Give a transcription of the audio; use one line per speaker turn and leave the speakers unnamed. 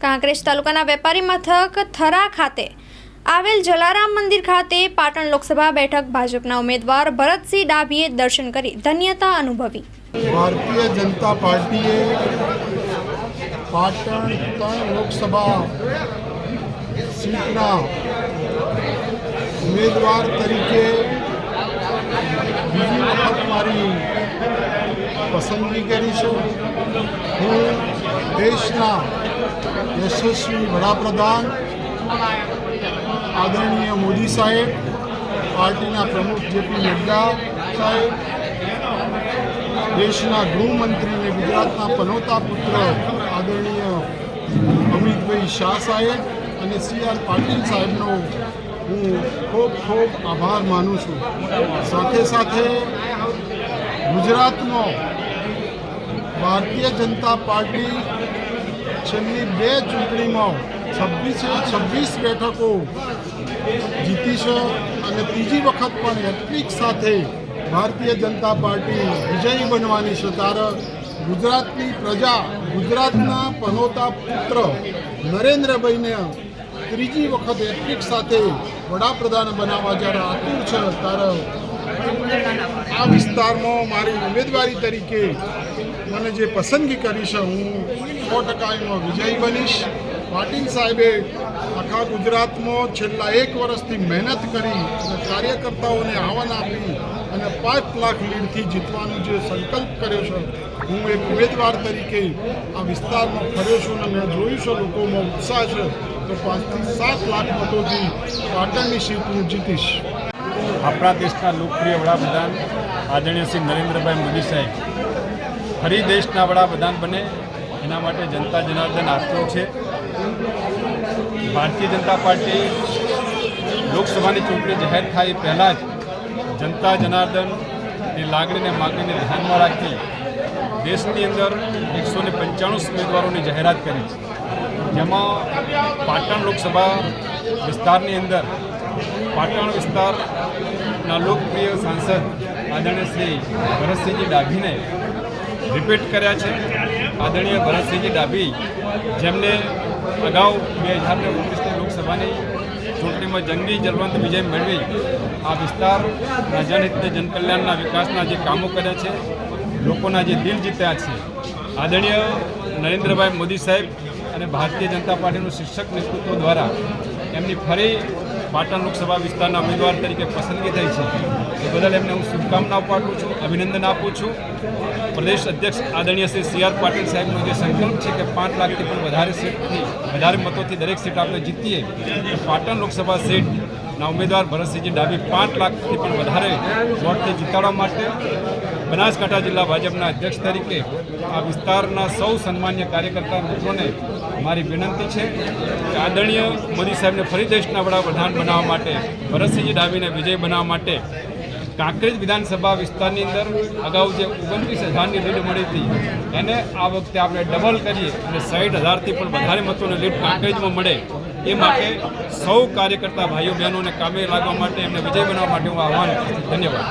કાંકરેજ તાલુકાના વેપારી મથક થરા ખાતે આવેલ જલારામ મંદિર ખાતે પાટણ લોકસભા બેઠક ભાજપના ઉમેદવાર ભરતસિંહ ડાભીએ દર્શન કરી ધન્યતા અનુભવી।
ભારતીય જનતા પાર્ટીએ પાટણ 3 લોકસભા સીટના ઉમેદવાર તરીકે બીજી વખત મારી પસંદગી કરી છે। હું દેશના યશસ્વી વડાપ્રધાન आदरणीय मोदी साहेब, पार्टी प्रमुख जेपी नड्डा साहेब, देशना गृहमंत्री ने गुजरात पनोता पुत्र आदरणीय अमित भाई शाह साहेब और CR पाटिल साहेबनो हूँ खूब खूब आभार मानु छूँ। साथे साथे गुजरात में भारतीय जनता पार्टी छेल्ली 2 चूंटणी में 26 बैठको जीती है और तीजी वखत पण हैट्रिक साथे भारतीय जनता पार्टी विजयी बनवानी है। त्यारे गुजरातनी प्रजा गुजरातना पनोता पुत्र नरेन्द्रभाई ने तीजी वखत हैट्रिक साथे वडाप्रधान बनावा जरा आतुर है। त्यारे आ विस्तार में मारी उम्मीदवारी तरीके मैंने जे पसंदगी करी है हूँ 100% में विजयी बनीश। पाटिल साहेबे आखा गुजरात में छेल्ला 1 वर्षथी मेहनत करी कार्यकर्ताओं ने आह्वान आपी और 5 लाख लीड थी जीतवानो जो संकल्प कर्यो छे। हूँ एक उम्मीदवार तरीके आ विस्तार में फर्यो छूं ने मैं जोयुं छे लोको में उत्साह है तो 5 થી 7 लाख मतों थी पाटणनी सीट हूँ जीतीश।
अपना देशना लोकप्रिय वडाप्रधान आदरणीय श्री नरेन्द्रभाई मोदी साहेब फरी देशना वडाप्रधान बने एना माटे जनता जनार्दन आतुर छे। भारतीय जनता पार्टी लोकसभा की चूंटणी जाहिर थाय पहला ज जनता जनार्दन की लागणी ने मागणी ने ध्यान में राखी देश की अंदर 195 उम्मीदवारों की जाहेरात करी, जेमां पाटण लोकसभा विस्तार अंदर पाटण विस्तार लोकप्रिय सांसद आदरणीय श्री भरतसिंह डाभी ने रिपीट कर्या छे। आदरणीय भरतसिंह डाभी जेमने अगाऊ 2019 लोकसभा चूंटणी में जंगी जलवंत विजय मेळवी आ विस्तार जनहित जनकल्याण विकासना जे कामों कर्या छे, लोकोना जे दिल जीत्या छे। आदरणीय नरेन्द्रभाई मोदी साहेब और भारतीय जनता पार्टी शीर्षक नेतृत्व द्वारा एमनी फरी पाटण लोकसभा विस्तार उम्मीदवार तरीके पसंदगी थई है। ए बदल एमने हूँ शुभकामनाओं पाठवुं छूं, अभिनंदन आपू छूं। प्रदेश अध्यक्ष आदरणीय श्री CR पाटिल साहेबनो जो संकल्प है कि 5 लाख थी वधारे सीटथी वधारे मतों थी दरेक सीट आपणे जीतीए तो पाटण लोकसभा सीट उम्मीदवार भरतसिंह डाभी 5 लाख थी वधारे वोटथी जीताड़वा माटे बनासकांठा जिला भाजपना अध्यक्ष तरीके आ विस्तारना सौ सन्मान्य कार्यकर्ता मित्रों ने मारी विनंती है कि आदरणीय मोदी साहेब ने फरी देशना वडाप्रधान बनावा माटे भरतसिंह डाभीने विजय बनावा माटे कांकरेज विधानसभा विस्तार अंदर अगाऊ जो 29,000 की लीड मળી थी एने आ वखते आपणे डबल करीए અને 60,000 थी पण वधारे मतों लीड कांकरेज में मळे ए माटे सौ कार्यकर्ता भाईओ बहनों ने कामे लागवा माटे एमने विजय बनावा माटे हूँ आह्वान करूं। धन्यवाद।